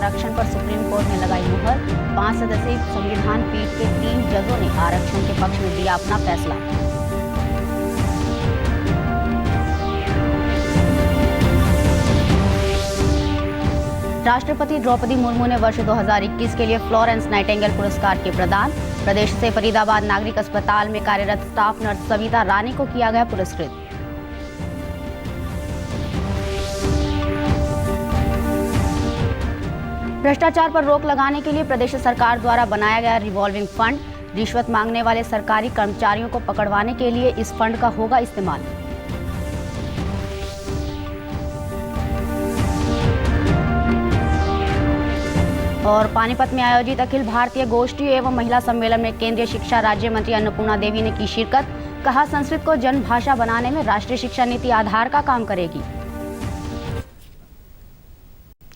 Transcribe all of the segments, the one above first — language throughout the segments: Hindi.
आरक्षण पर सुप्रीम कोर्ट ने लगाई मुहर। 5 सदस्यीय संविधान पीठ के 3 जजों ने आरक्षण के पक्ष में दिया अपना फैसला। राष्ट्रपति द्रौपदी मुर्मू ने वर्ष 2021 के लिए फ्लोरेंस नाइटिंगेल पुरस्कार के प्रदान। प्रदेश से फरीदाबाद नागरिक अस्पताल में कार्यरत स्टाफ नर्स सविता रानी को किया गया पुरस्कृत। भ्रष्टाचार पर रोक लगाने के लिए प्रदेश सरकार द्वारा बनाया गया रिवॉल्विंग फंड। रिश्वत मांगने वाले सरकारी कर्मचारियों को पकड़वाने के लिए इस फंड का होगा इस्तेमाल। और पानीपत में आयोजित अखिल भारतीय गोष्ठी एवं महिला सम्मेलन में केंद्रीय शिक्षा राज्य मंत्री अन्नपूर्णा देवी ने की शिरकत। कहा, संस्कृत को जन भाषा बनाने में राष्ट्रीय शिक्षा नीति आधार का काम करेगी।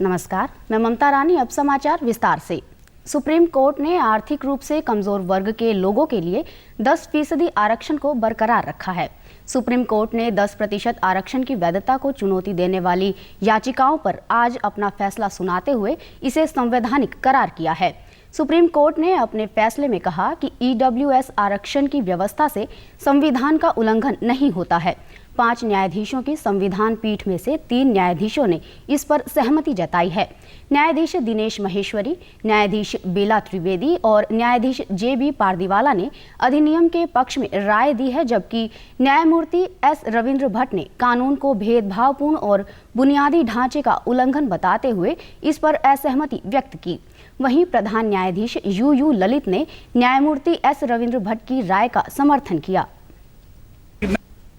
नमस्कार, मैं ममता रानी। अब समाचार विस्तार से। सुप्रीम कोर्ट ने आर्थिक रूप से कमजोर वर्ग के लोगों के लिए 10% आरक्षण को बरकरार रखा है। सुप्रीम कोर्ट ने 10% आरक्षण की वैधता को चुनौती देने वाली याचिकाओं पर आज अपना फैसला सुनाते हुए इसे संवैधानिक करार किया है। सुप्रीम कोर्ट ने अपने फैसले में कहा कि ईडब्ल्यूएस आरक्षण की व्यवस्था से संविधान का उल्लंघन नहीं होता है। 5 न्यायाधीशों की संविधान पीठ में से 3 न्यायाधीशों ने इस पर सहमति जताई है। न्यायाधीश दिनेश महेश्वरी, न्यायाधीश बेला त्रिवेदी और न्यायाधीश जेबी पारदीवाला ने अधिनियम के पक्ष में राय दी है, जबकि न्यायमूर्ति एस रविंद्र भट्ट ने कानून को भेदभावपूर्ण और बुनियादी ढांचे का उल्लंघन बताते हुए इस पर असहमति व्यक्त की। वहीं प्रधान न्यायाधीश यू ललित ने न्यायमूर्ति एस रविंद्र भट्ट की राय का समर्थन किया।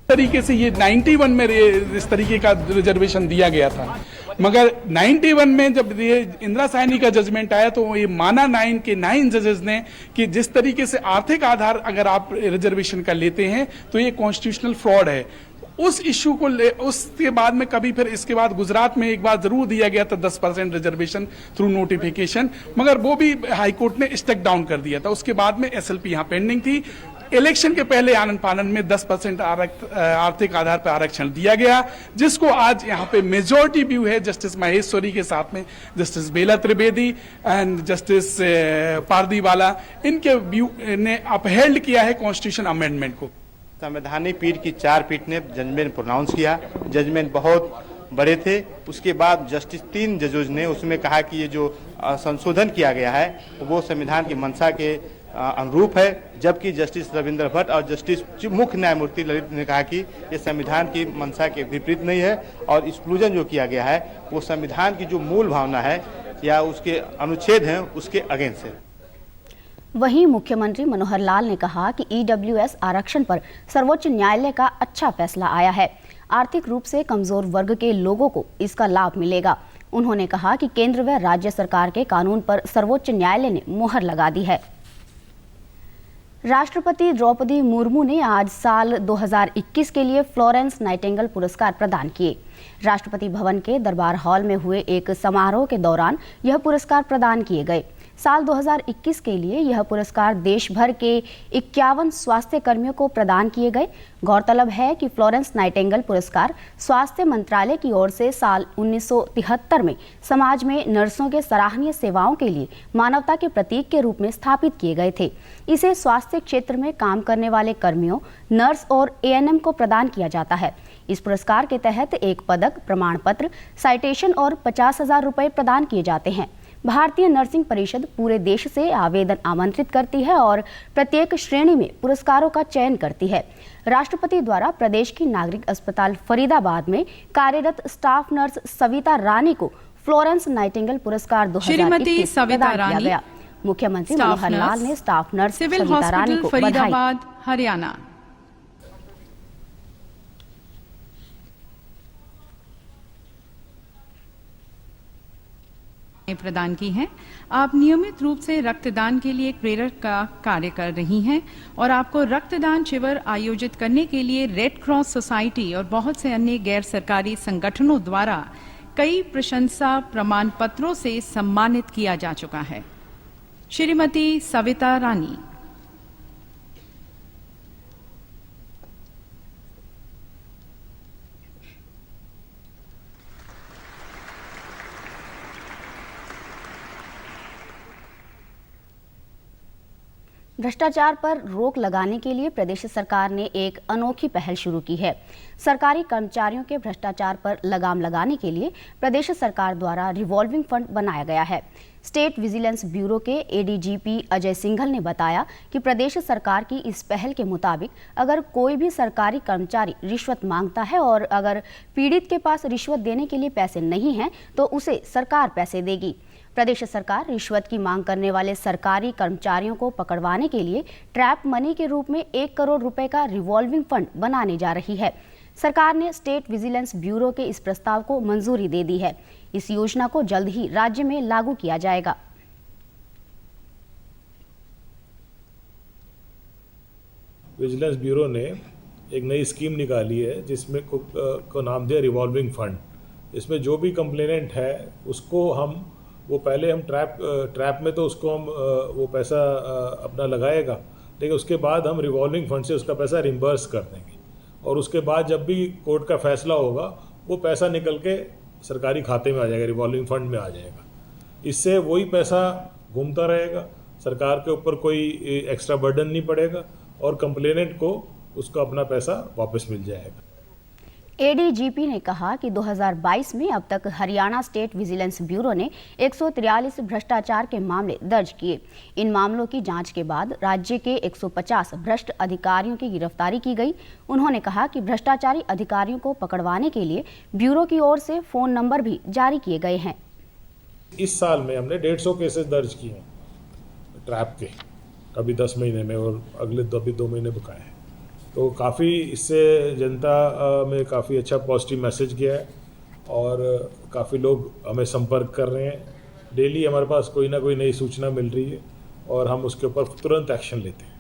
तरीके से ये 91 में इस तरीके का रिजर्वेशन दिया गया था, मगर 91 में जब ये इंदिरा साहनी का जजमेंट आया तो ये माना 9 जजेस ने कि जिस तरीके से आर्थिक आधार अगर आप रिजर्वेशन का लेते हैं तो ये कॉन्स्टिट्यूशनल फ्रॉड है। उस इश्यू को उसके बाद में कभी फिर इसके बाद गुजरात में एक बार जरूर दिया गया था 10% रिजर्वेशन थ्रू नोटिफिकेशन, मगर वो भी हाईकोर्ट ने स्टेक डाउन कर दिया था। उसके बाद में एसएलपी यहाँ पेंडिंग थी। इलेक्शन के पहले आनंद फानन में 10% आर्थिक आधार पर आरक्षण दिया गया, जिसको आज यहाँ पे मेजोरिटी व्यू है जस्टिस महेश्वरी के साथ में justice Bela Trivedi and justice Pardiwala, इनके व्यू ने अपहेल्ड किया है कॉन्स्टिट्यूशन अमेंडमेंट को। संवैधानिक पीठ की 4 पीठ ने जजमेंट प्रोनाउंस किया। जजमेंट बहुत बड़े थे। उसके बाद जस्टिस 3 जजों ने उसमें कहा कि ये जो संशोधन किया गया है वो संविधान की मंशा के अनुरूप है, जबकि जस्टिस रविंद्र भट्ट और जस्टिस मुख्य न्यायमूर्ति ललित ने कहा कि ये संविधान की मंशा के विपरीत नहीं है और एक्सक्लूजन जो किया गया है वो संविधान की जो मूल भावना है या उसके अनुच्छेद हैं उसके अगेंस्ट है। वहीं मुख्यमंत्री मनोहर लाल ने कहा कि ईडब्ल्यूएस आरक्षण पर सर्वोच्च न्यायालय का अच्छा फैसला आया है। आर्थिक रूप से कमजोर वर्ग के लोगों को इसका लाभ मिलेगा। उन्होंने कहा कि केंद्र व राज्य सरकार के कानून पर सर्वोच्च न्यायालय ने मुहर लगा दी है। राष्ट्रपति द्रौपदी मुर्मू ने आज साल 2021 के लिए फ्लोरेंस नाइटिंगेल पुरस्कार प्रदान किए। राष्ट्रपति भवन के दरबार हॉल में हुए एक समारोह के दौरान यह पुरस्कार प्रदान किए गए। साल 2021 के लिए यह पुरस्कार देश भर के 51 स्वास्थ्य कर्मियों को प्रदान किए गए। गौरतलब है कि फ्लोरेंस नाइटिंगेल पुरस्कार स्वास्थ्य मंत्रालय की ओर से साल 1973 में समाज में नर्सों के सराहनीय सेवाओं के लिए मानवता के प्रतीक के रूप में स्थापित किए गए थे। इसे स्वास्थ्य क्षेत्र में काम करने वाले कर्मियों, नर्स और एएनएम को प्रदान किया जाता है। इस पुरस्कार के तहत एक पदक, प्रमाण पत्र, साइटेशन और 50,000 रुपये प्रदान किए जाते हैं। भारतीय नर्सिंग परिषद पूरे देश से आवेदन आमंत्रित करती है और प्रत्येक श्रेणी में पुरस्कारों का चयन करती है। राष्ट्रपति द्वारा प्रदेश की नागरिक अस्पताल फरीदाबाद में कार्यरत स्टाफ नर्स सविता रानी को फ्लोरेंस नाइटिंगेल पुरस्कार 2021 प्रदान किया गया। मुख्यमंत्री मनोहर लाल ने स्टाफ नर्स सविता रानी को फरीदाबाद, हरियाणा प्रदान की हैं। आप नियमित रूप से रक्तदान के लिए एक प्रेरक का कार्य कर रही हैं और आपको रक्तदान शिविर आयोजित करने के लिए रेड क्रॉस सोसाइटी और बहुत से अन्य गैर सरकारी संगठनों द्वारा कई प्रशंसा प्रमाण पत्रों से सम्मानित किया जा चुका है। श्रीमती सविता रानी। भ्रष्टाचार पर रोक लगाने के लिए प्रदेश सरकार ने एक अनोखी पहल शुरू की है। सरकारी कर्मचारियों के भ्रष्टाचार पर लगाम लगाने के लिए प्रदेश सरकार द्वारा रिवॉल्विंग फंड बनाया गया है। स्टेट विजिलेंस ब्यूरो के एडीजीपी अजय सिंघल ने बताया कि प्रदेश सरकार की इस पहल के मुताबिक अगर कोई भी सरकारी कर्मचारी रिश्वत मांगता है और अगर पीड़ित के पास रिश्वत देने के लिए पैसे नहीं हैं तो उसे सरकार पैसे देगी। प्रदेश सरकार रिश्वत की मांग करने वाले सरकारी कर्मचारियों को पकड़वाने के लिए ट्रैप मनी के रूप में 1 करोड़ रुपए का रिवॉल्विंग फंड बनाने जा रही है। सरकार ने स्टेट विजिलेंस ब्यूरो के इस प्रस्ताव को मंजूरी दे दी है। इस योजना को जल्द ही राज्य में लागू किया जाएगा। विजिलेंस ब्यूरो ने एक नई स्कीम निकाली है जिसमें को नाम दिया रिवॉल्विंग फंड। इसमें जो भी कंप्लेनेंट है उसको हम पहले हम ट्रैप में तो उसको हम वो पैसा अपना लगाएगा, लेकिन उसके बाद हम रिवॉल्विंग फंड से उसका पैसा रिम्बर्स कर देंगे और उसके बाद जब भी कोर्ट का फैसला होगा वो पैसा निकल के सरकारी खाते में आ जाएगा, रिवॉल्विंग फंड में आ जाएगा। इससे वही पैसा घूमता रहेगा, सरकार के ऊपर कोई एक्स्ट्रा बर्डन नहीं पड़ेगा और कंप्लेनेंट को उसका अपना पैसा वापस मिल जाएगा। एडीजीपी ने कहा कि 2022 में अब तक हरियाणा स्टेट विजिलेंस ब्यूरो ने 143 भ्रष्टाचार के मामले दर्ज किए। इन मामलों की जांच के बाद राज्य के 150 भ्रष्ट अधिकारियों की गिरफ्तारी की गई। उन्होंने कहा कि भ्रष्टाचारी अधिकारियों को पकड़वाने के लिए ब्यूरो की ओर से फोन नंबर भी जारी किए गए हैं। इस साल में हमने 150 केसेस दर्ज किए हैं ट्रैप के, कभी 10 महीने में और अगले 2 महीने बकाए हैं। तो काफ़ी इससे जनता में काफ़ी अच्छा पॉजिटिव मैसेज गया है और काफ़ी लोग हमें संपर्क कर रहे हैं। डेली हमारे पास कोई ना कोई नई सूचना मिल रही है और हम उसके ऊपर तुरंत एक्शन लेते हैं।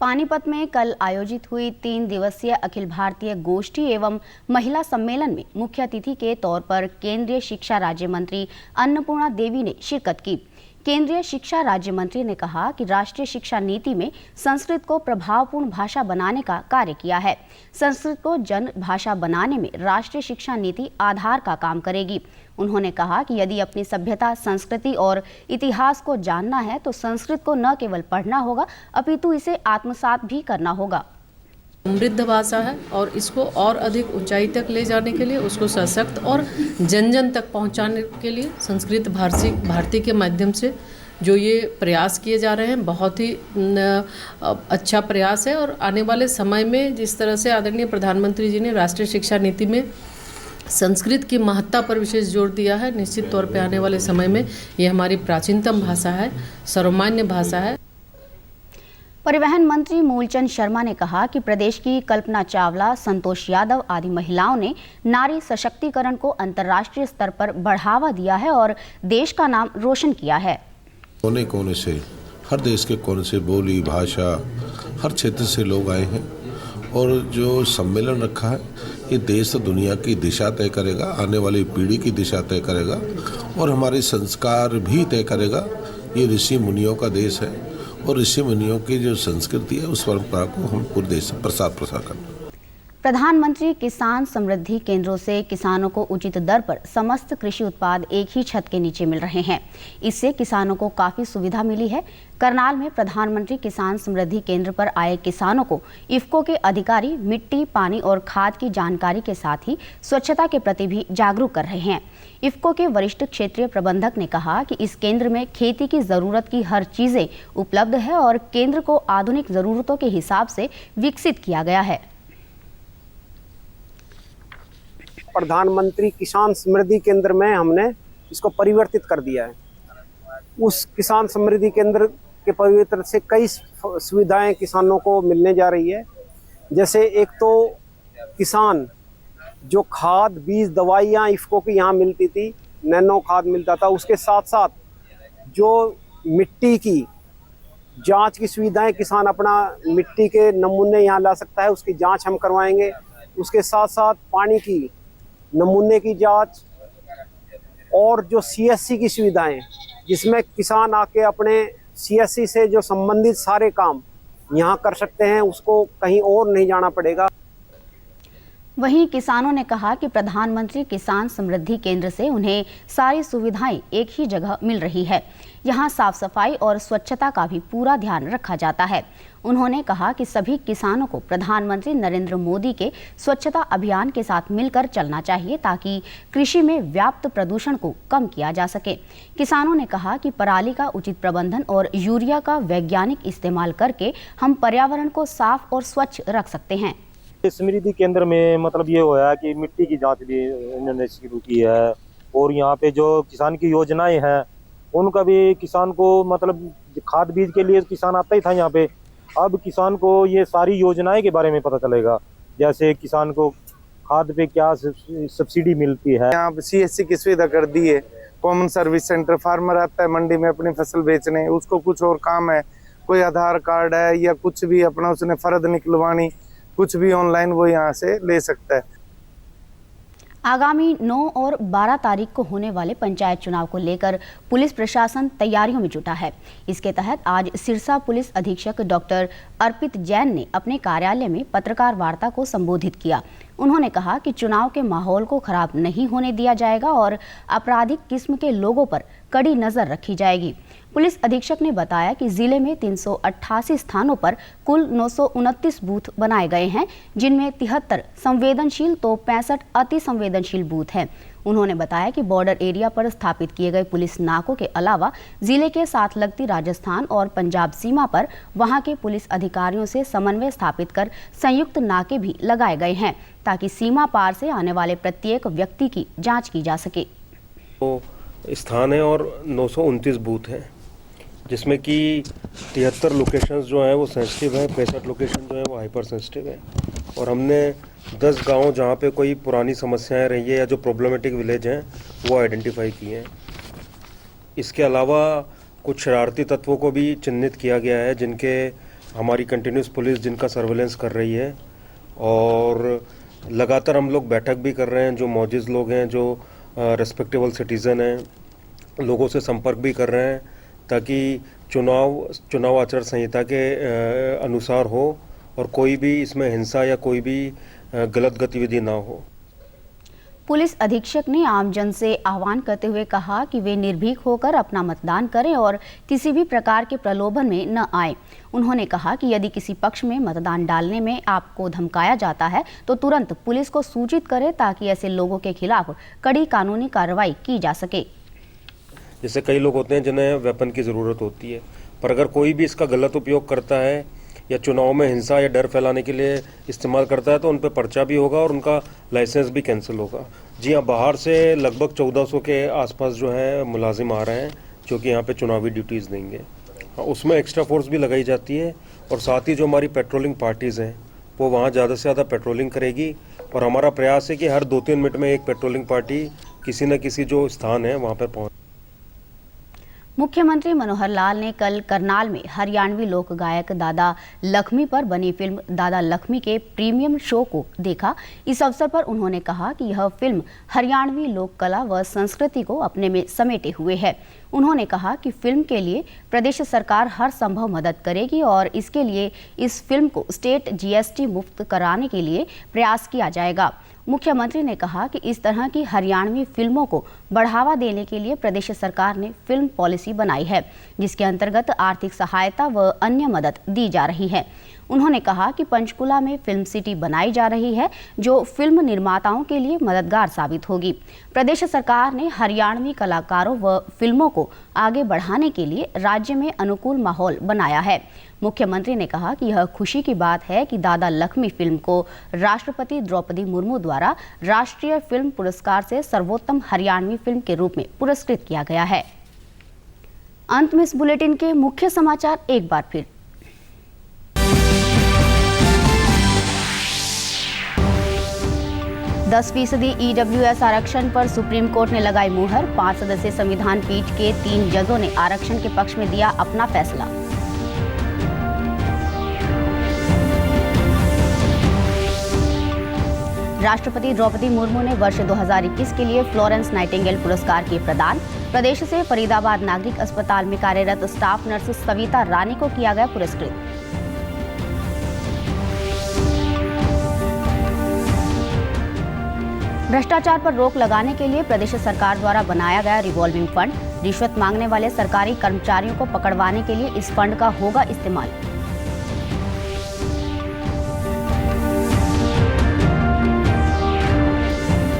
पानीपत में कल आयोजित हुई 3 दिवसीय अखिल भारतीय गोष्ठी एवं महिला सम्मेलन में मुख्य अतिथि के तौर पर केंद्रीय शिक्षा राज्य मंत्री अन्नपूर्णा देवी ने शिरकत की। केंद्रीय शिक्षा राज्य मंत्री ने कहा कि राष्ट्रीय शिक्षा नीति में संस्कृत को प्रभावपूर्ण भाषा बनाने का कार्य किया है। संस्कृत को जन भाषा बनाने में राष्ट्रीय शिक्षा नीति आधार का काम करेगी। उन्होंने कहा कि यदि अपनी सभ्यता, संस्कृति और इतिहास को जानना है तो संस्कृत को न केवल पढ़ना होगा अपितु इसे आत्मसात भी करना होगा। समृद्ध भाषा है और इसको और अधिक ऊंचाई तक ले जाने के लिए, उसको सशक्त और जन जन तक पहुंचाने के लिए संस्कृत भारती के माध्यम से जो ये प्रयास किए जा रहे हैं बहुत ही अच्छा प्रयास है। और आने वाले समय में जिस तरह से आदरणीय प्रधानमंत्री जी ने राष्ट्रीय शिक्षा नीति में संस्कृत की महत्ता पर विशेष जोर दिया है, निश्चित तौर पे आने वाले समय में ये हमारी प्राचीनतम भाषा है, सर्वमान्य भाषा है। परिवहन मंत्री मूलचंद शर्मा ने कहा कि प्रदेश की कल्पना चावला, संतोष यादव आदि महिलाओं ने नारी सशक्तिकरण को अंतर्राष्ट्रीय स्तर पर बढ़ावा दिया है और देश का नाम रोशन किया है। कोने कोने से, हर देश के कोने से, बोली भाषा हर क्षेत्र से लोग आए हैं और जो सम्मेलन रखा है ये देश और दुनिया की दिशा तय करेगा, आने वाली पीढ़ी की दिशा तय करेगा और हमारे संस्कार भी तय करेगा। ये ऋषि मुनियों का देश है और ऋषि मुनियों की जो संस्कृति है उस परंपरा को हम पूरे देश में प्रसार करना। प्रधानमंत्री किसान समृद्धि केंद्रों से किसानों को उचित दर पर समस्त कृषि उत्पाद एक ही छत के नीचे मिल रहे हैं। इससे किसानों को काफी सुविधा मिली है। करनाल में प्रधानमंत्री किसान समृद्धि केंद्र पर आए किसानों को इफ्को के अधिकारी मिट्टी, पानी और खाद की जानकारी के साथ ही स्वच्छता के प्रति भी जागरूक कर रहे हैं। इफ्को के वरिष्ठ क्षेत्रीय प्रबंधक ने कहा कि इस केंद्र में खेती की जरूरत की हर चीजें उपलब्ध है और केंद्र को आधुनिक जरूरतों के हिसाब से विकसित किया गया है। प्रधानमंत्री किसान समृद्धि केंद्र में हमने इसको परिवर्तित कर दिया है। उस किसान समृद्धि केंद्र के परिवर्तन से कई सुविधाएं किसानों को मिलने जा रही है। जैसे एक तो किसान जो खाद, बीज, दवाइयाँ इफ्को की यहाँ मिलती थी, नैनो खाद मिलता था, उसके साथ साथ जो मिट्टी की जांच की सुविधाएं, किसान अपना मिट्टी के नमूने यहाँ ला सकता है, उसकी जांच हम करवाएंगे। उसके साथ साथ पानी की नमूने की जांच और जो सीएससी की सुविधाएं जिसमें किसान आके अपने सीएससी से जो संबंधित सारे काम यहाँ कर सकते हैं, उसको कहीं और नहीं जाना पड़ेगा। वहीं किसानों ने कहा कि प्रधानमंत्री किसान समृद्धि केंद्र से उन्हें सारी सुविधाएं एक ही जगह मिल रही है। यहां साफ सफाई और स्वच्छता का भी पूरा ध्यान रखा जाता है। उन्होंने कहा कि सभी किसानों को प्रधानमंत्री नरेंद्र मोदी के स्वच्छता अभियान के साथ मिलकर चलना चाहिए ताकि कृषि में व्याप्त प्रदूषण को कम किया जा सके। किसानों ने कहा कि पराली का उचित प्रबंधन और यूरिया का वैज्ञानिक इस्तेमाल करके हम पर्यावरण को साफ और स्वच्छ रख सकते हैं। समृद्धि केंद्र में मतलब ये हुआ कि मिट्टी की जांच भी इन्होंने शुरू की है और यहाँ पे जो किसान की योजनाएं हैं उनका भी किसान को मतलब खाद बीज के लिए किसान आता ही था यहाँ पे। अब किसान को ये सारी योजनाएं के बारे में पता चलेगा, जैसे किसान को खाद पे क्या सब्सिडी मिलती है। यहाँ CSC की सुविधा कर दी है, कॉमन सर्विस सेंटर। फार्मर आता है मंडी में अपनी फसल बेचने, उसको कुछ और काम है, कोई आधार कार्ड है या कुछ भी अपना उसने फर्द निकलवानी, कुछ भी ऑनलाइन वो यहाँ से ले सकता है। आगामी 9 और 12 तारीख को होने वाले पंचायत चुनाव को लेकर पुलिस प्रशासन तैयारियों में जुटा है। इसके तहत आज सिरसा पुलिस अधीक्षक डॉक्टर अर्पित जैन ने अपने कार्यालय में पत्रकार वार्ता को संबोधित किया। उन्होंने कहा कि चुनाव के माहौल को खराब नहीं होने दिया जाएगा और आपराधिक किस्म के लोगों पर कड़ी नजर रखी जाएगी। पुलिस अधीक्षक ने बताया कि जिले में 388 स्थानों पर कुल 929 बूथ बनाए गए हैं, जिनमें 73 संवेदनशील तो 65 अति संवेदनशील बूथ हैं। उन्होंने बताया कि बॉर्डर एरिया पर स्थापित किए गए पुलिस नाकों के अलावा जिले के साथ लगती राजस्थान और पंजाब सीमा पर वहां के पुलिस अधिकारियों से समन्वय स्थापित कर संयुक्त नाके भी लगाए गए हैं ताकि सीमा पार से आने वाले प्रत्येक व्यक्ति की जांच की जा सके। तो स्थान है और 929 बूथ हैं, जिसमें कि 73 लोकेशंस जो हैं वो सेंसिटिव हैं, 65 लोकेशन जो हैं वो हाइपर सेंसिटिव है। और हमने 10 गांव जहां पे कोई पुरानी समस्याएं रही है या जो प्रॉब्लमेटिक विलेज हैं वो आइडेंटिफाई किए हैं। इसके अलावा कुछ शरारती तत्वों को भी चिन्हित किया गया है, जिनके हमारी कंटिन्यूस पुलिस जिनका सर्वेलेंस कर रही है। और लगातार हम लोग बैठक भी कर रहे हैं, जो मौजूद लोग हैं, जो रेस्पेक्टेबल सिटीज़न हैं, लोगों से संपर्क भी कर रहे हैं ताकि चुनाव आचार संहिता के अनुसार हो और कोई भी इसमें हिंसा या कोई भी गलत गतिविधि ना हो। पुलिस अधीक्षक ने आमजन से आह्वान करते हुए कहा कि वे निर्भीक होकर अपना मतदान करें और किसी भी प्रकार के प्रलोभन में न आए। उन्होंने कहा कि यदि किसी पक्ष में मतदान डालने में आपको धमकाया जाता है तो तुरंत पुलिस को सूचित करें ताकि ऐसे लोगों के खिलाफ कड़ी कानूनी कार्रवाई की जा सके। जैसे कई लोग होते हैं जिन्हें वेपन की ज़रूरत होती है, पर अगर कोई भी इसका गलत उपयोग करता है या चुनाव में हिंसा या डर फैलाने के लिए इस्तेमाल करता है तो उन पर पर्चा भी होगा और उनका लाइसेंस भी कैंसिल होगा। जी हाँ, बाहर से लगभग 1400 के आसपास जो है मुलाजिम आ रहे हैं जो कि यहाँ पे चुनावी ड्यूटीज़ देंगे। उसमें एक्स्ट्रा फोर्स भी लगाई जाती है और साथ ही जो हमारी पेट्रोलिंग पार्टीज़ हैं वो वहाँ ज़्यादा से ज़्यादा पेट्रोलिंग करेगी। और हमारा प्रयास है कि हर 2-3 मिनट में एक पेट्रोलिंग पार्टी किसी न किसी जो स्थान है वहाँ पर पहुँच। मुख्यमंत्री मनोहर लाल ने कल करनाल में हरियाणवी लोक गायक दादा लक्ष्मी पर बनी फिल्म दादा लक्ष्मी के प्रीमियम शो को देखा। इस अवसर पर उन्होंने कहा कि यह फिल्म हरियाणवी लोक कला व संस्कृति को अपने में समेटे हुए है। उन्होंने कहा कि फिल्म के लिए प्रदेश सरकार हर संभव मदद करेगी और इसके लिए इस फिल्म को स्टेट GST मुक्त कराने के लिए प्रयास किया जाएगा। मुख्यमंत्री ने कहा कि इस तरह की हरियाणवी फिल्मों को बढ़ावा देने के लिए प्रदेश सरकार ने फिल्म पॉलिसी बनाई है, जिसके अंतर्गत आर्थिक सहायता व अन्य मदद दी जा रही है। उन्होंने कहा कि पंचकुला में फिल्म सिटी बनाई जा रही है, जो फिल्म निर्माताओं के लिए मददगार साबित होगी। प्रदेश सरकार ने हरियाणवी कलाकारों व फिल्मों को आगे बढ़ाने के लिए राज्य में अनुकूल माहौल बनाया है। मुख्यमंत्री ने कहा कि यह खुशी की बात है कि दादा लक्ष्मी फिल्म को राष्ट्रपति द्रौपदी मुर्मू द्वारा राष्ट्रीय फिल्म पुरस्कार से सर्वोत्तम हरियाणवी फिल्म के रूप में पुरस्कृत किया गया है। अंत में इस बुलेटिन के मुख्य समाचार एक बार फिर। 10% EWS आरक्षण पर सुप्रीम कोर्ट ने लगाई मुहर। 5 सदस्यीय संविधान पीठ के 3 जजों ने आरक्षण के पक्ष में दिया अपना फैसला। राष्ट्रपति द्रौपदी मुर्मू ने वर्ष 2021 के लिए फ्लोरेंस नाइटिंगेल पुरस्कार किए प्रदान। प्रदेश से फरीदाबाद नागरिक अस्पताल में कार्यरत स्टाफ नर्स सविता रानी को किया गया पुरस्कृत। भ्रष्टाचार पर रोक लगाने के लिए प्रदेश सरकार द्वारा बनाया गया रिवॉल्विंग फंड, रिश्वत मांगने वाले सरकारी कर्मचारियों को पकड़वाने के लिए इस फंड का होगा इस्तेमाल।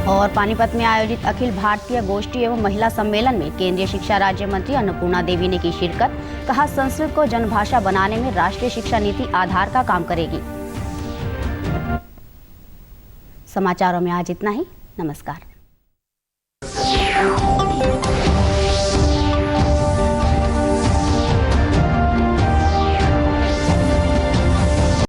और पानीपत में आयोजित अखिल भारतीय गोष्ठी एवं महिला सम्मेलन में केंद्रीय शिक्षा राज्य मंत्री अन्नपूर्णा देवी ने की शिरकत। कहा, संस्कृत को जनभाषा बनाने में राष्ट्रीय शिक्षा नीति आधार का काम करेगी। समाचारों में आज इतना ही। नमस्कार।